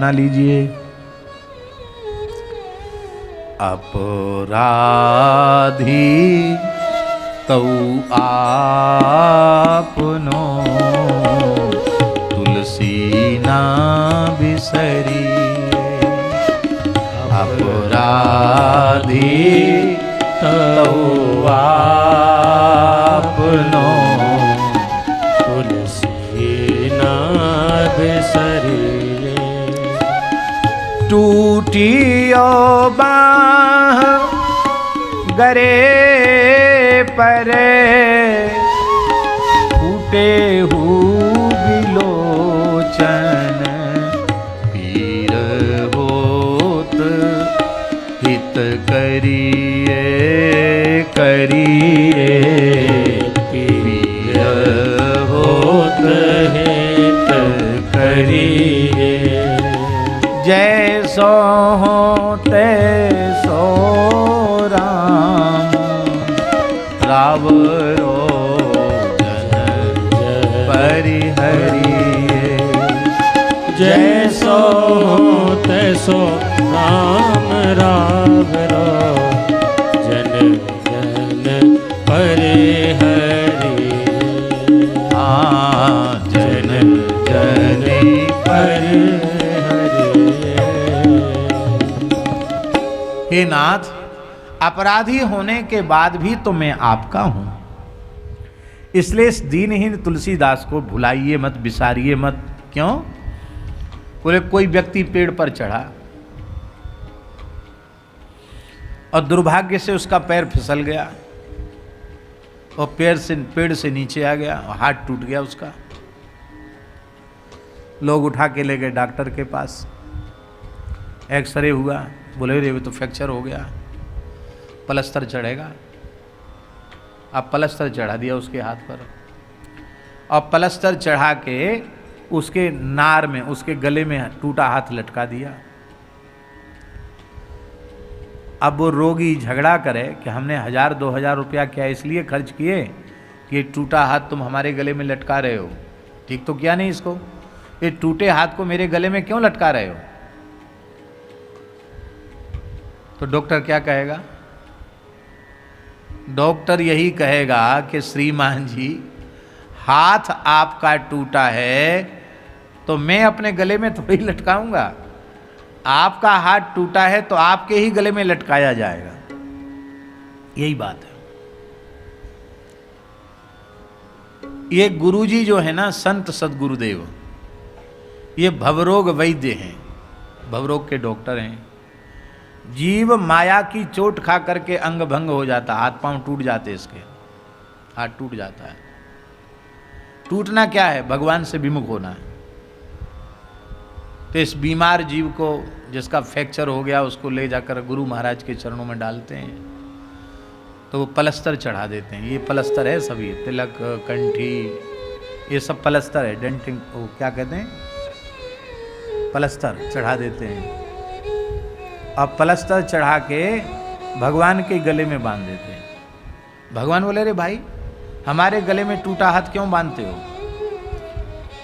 अपना लीजिए। अपराधी तौ आपनो तुलसी ना बिसरिए। अपराधी तौ आपनो तुलसी ना बिसरिए। टूटियो बाह गरे परे फूटे हु बिलोचन पीर होत हित करिए करिए। पीर होत हित करिए। जैसो हो तैसो राम रावरो जन परिहरिए। जैसो तैसो राम रावरो जन जन परिहरिए। जन जन परिहरिए। हे नाथ, अपराधी होने के बाद भी तो मैं आपका हूं, इसलिए इस दीनहीन तुलसीदास को भुलाइए मत, बिसारिए मत। क्यों? बोले कोई व्यक्ति पेड़ पर चढ़ा और दुर्भाग्य से उसका पैर फिसल गया और पेड़ से नीचे आ गया और हाथ टूट गया उसका। लोग उठा के ले गए डॉक्टर के पास, एक्सरे हुआ, बोले रे तो फ्रैक्चर हो गया, प्लास्टर चढ़ेगा। अब प्लास्टर चढ़ा दिया उसके हाथ पर और प्लास्टर चढ़ा के उसके नार में, उसके गले में टूटा हाथ लटका दिया। अब वो रोगी झगड़ा करे कि हमने 1000-2000 रुपया क्या इसलिए खर्च किए कि ये टूटा हाथ तुम हमारे गले में लटका रहे हो? ठीक तो किया नहीं इसको, ये टूटे हाथ को मेरे गले में क्यों लटका रहे हो? तो डॉक्टर क्या कहेगा? डॉक्टर यही कहेगा कि श्रीमान जी, हाथ आपका टूटा है तो मैं अपने गले में थोड़ी लटकाऊंगा। आपका हाथ टूटा है तो आपके ही गले में लटकाया जाएगा। यही बात है। ये गुरुजी जो है ना, संत सदगुरुदेव, ये भवरोग वैद्य हैं, भवरोग के डॉक्टर हैं। जीव माया की चोट खा करके अंग भंग हो जाता, हाथ पांव टूट जाते, इसके हाथ टूट जाता है। टूटना क्या है? भगवान से विमुख होना है। तो इस बीमार जीव को, जिसका फ्रैक्चर हो गया, उसको ले जाकर गुरु महाराज के चरणों में डालते हैं तो वो प्लास्टर चढ़ा देते हैं। ये प्लास्टर है सभी, तिलक, कंठी, ये सब प्लास्टर है। डेंटिंग, वो क्या कहते हैं, प्लास्टर चढ़ा देते हैं। अब प्लास्टर चढ़ा के भगवान के गले में बांध देते हैं। भगवान बोले रे भाई, हमारे गले में टूटा हाथ क्यों बांधते हो?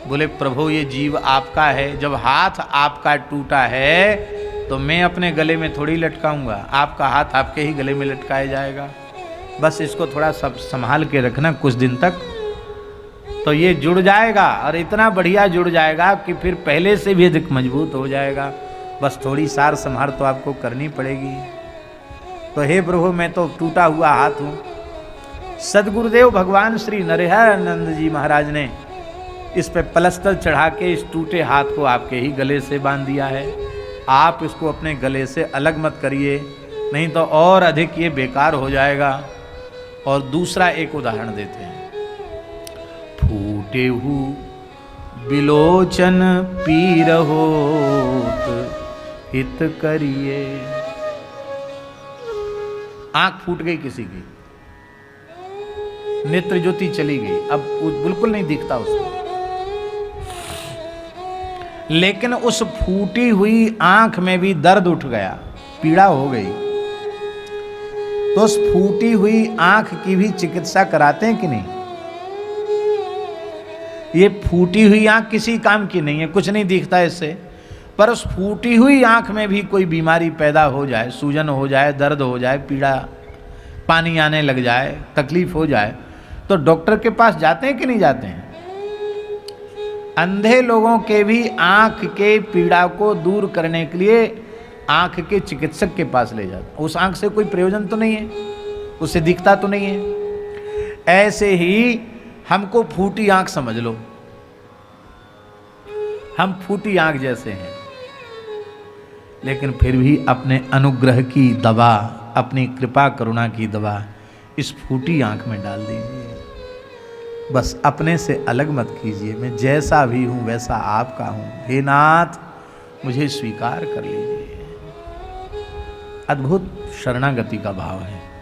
बोले प्रभु, ये जीव आपका है, जब हाथ आपका टूटा है तो मैं अपने गले में थोड़ी लटकाऊंगा, आपका हाथ आपके ही गले में लटकाया जाएगा। बस इसको थोड़ा सब संभाल के रखना कुछ दिन तक, तो ये जुड़ जाएगा और इतना बढ़िया जुड़ जाएगा कि फिर पहले से भी अधिक मजबूत हो जाएगा। बस थोड़ी सार संभाल तो आपको करनी पड़ेगी। तो हे प्रभु, मैं तो टूटा हुआ हाथ हूँ। सदगुरुदेव भगवान श्री नरहरानंद जी महाराज ने इस पे प्लास्टर चढ़ा के इस टूटे हाथ को आपके ही गले से बांध दिया है। आप इसको अपने गले से अलग मत करिए, नहीं तो और अधिक ये बेकार हो जाएगा। और दूसरा एक उदाहरण देते हैं। फूटे हु बिलोचन पीर होत हित करिए। आंख फूट गई किसी की, नेत्र ज्योति चली गई, अब बिल्कुल नहीं दिखता उसको, लेकिन उस फूटी हुई आंख में भी दर्द उठ गया, पीड़ा हो गई, तो उस फूटी हुई आंख की भी चिकित्सा कराते हैं कि नहीं? ये फूटी हुई आंख किसी काम की नहीं है, कुछ नहीं दिखता इससे, पर उस फूटी हुई आंख में भी कोई बीमारी पैदा हो जाए, सूजन हो जाए, दर्द हो जाए, पीड़ा, पानी आने लग जाए, तकलीफ हो जाए, तो डॉक्टर के पास जाते हैं कि नहीं जाते हैं? अंधे लोगों के भी आंख के पीड़ा को दूर करने के लिए आंख के चिकित्सक के पास ले जाते। उस आंख से कोई प्रयोजन तो नहीं है, उससे दिखता तो नहीं है। ऐसे ही हमको फूटी आंख समझ लो, हम फूटी आंख जैसे हैं, लेकिन फिर भी अपने अनुग्रह की दवा, अपनी कृपा करुणा की दवा इस फूटी आंख में डाल दीजिए। बस अपने से अलग मत कीजिए। मैं जैसा भी हूं वैसा आपका हूं, हे नाथ मुझे स्वीकार कर लीजिए। अद्भुत शरणागति का भाव है।